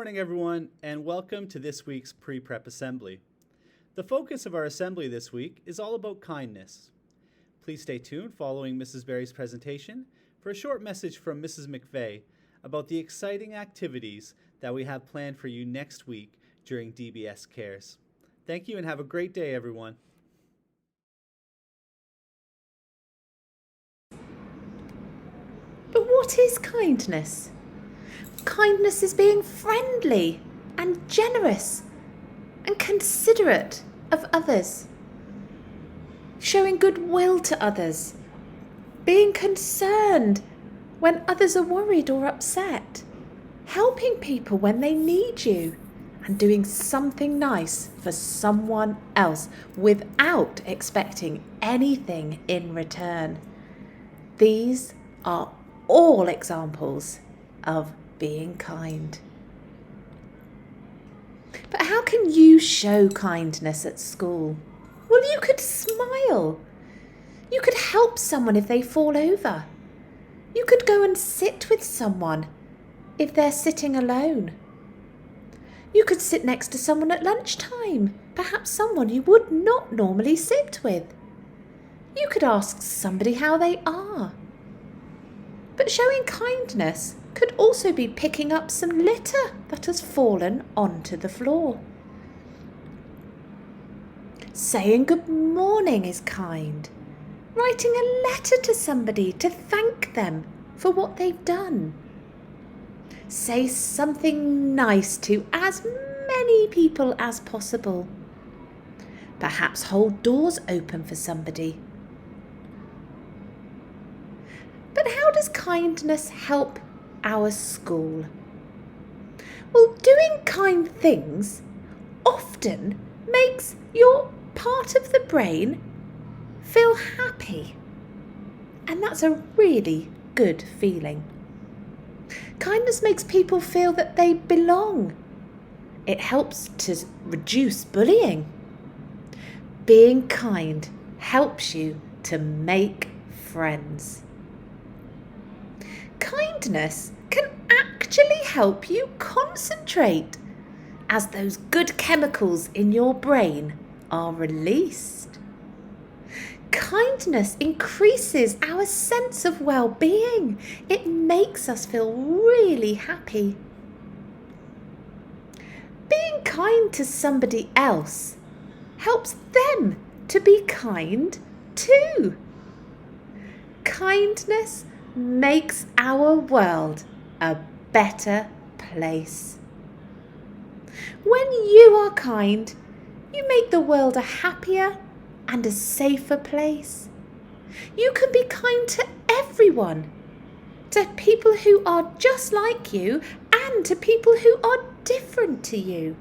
morning, everyone, and welcome to this week's pre-prep assembly. The focus of our assembly this week is all about kindness. Please stay tuned following Mrs. Berry's presentation for a short message from Mrs. McVeigh about the exciting activities that we have planned for you next week during DBS Cares. Thank you and have a great day, everyone. But what is kindness? Kindness is being friendly and generous and considerate of others, showing goodwill to others, being concerned when others are worried or upset, helping people when they need you, and doing something nice for someone else without expecting anything in return. These are all examples of being kind. But how can you show kindness at school? Well, you could smile. You could help someone if they fall over. You could go and sit with someone if they're sitting alone. You could sit next to someone at lunchtime, perhaps someone you would not normally sit with. You could ask somebody how they are. But showing kindness could also be picking up some litter that has fallen onto the floor. Saying good morning is kind. Writing a letter to somebody to thank them for what they've done. Say something nice to as many people as possible. Perhaps hold doors open for somebody. But how does kindness help our school? Well, doing kind things often makes your part of the brain feel happy. And that's a really good feeling. Kindness makes people feel that they belong. It helps to reduce bullying. Being kind helps you to make friends. Kindness can actually help you concentrate as those good chemicals in your brain are released. Kindness increases our sense of well-being. It makes us feel really happy. Being kind to somebody else helps them to be kind too. Kindness makes our world a better place. When you are kind, you make the world a happier and a safer place. You can be kind to everyone, to people who are just like you and to people who are different to you.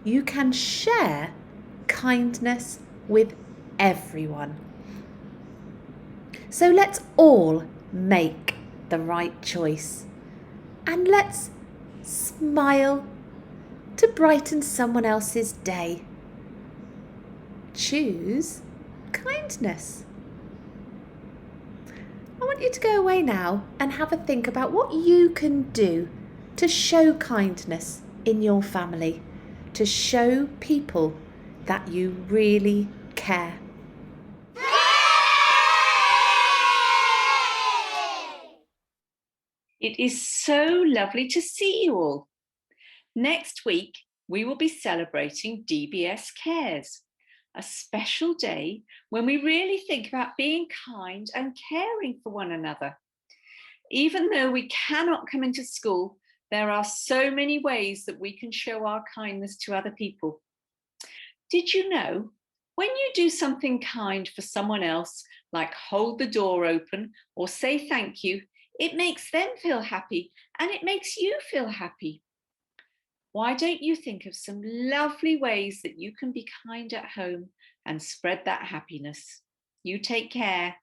You can share kindness with everyone. So let's all make the right choice and let's smile to brighten someone else's day. Choose kindness. I want you to go away now and have a think about what you can do to show kindness in your family, to show people that you really care. It is so lovely to see you all. Next week, we will be celebrating DBS Cares, a special day when we really think about being kind and caring for one another. Even though we cannot come into school, there are so many ways that we can show our kindness to other people. Did you know, when you do something kind for someone else, like hold the door open or say thank you, it makes them feel happy and it makes you feel happy. Why don't you think of some lovely ways that you can be kind at home and spread that happiness? You take care.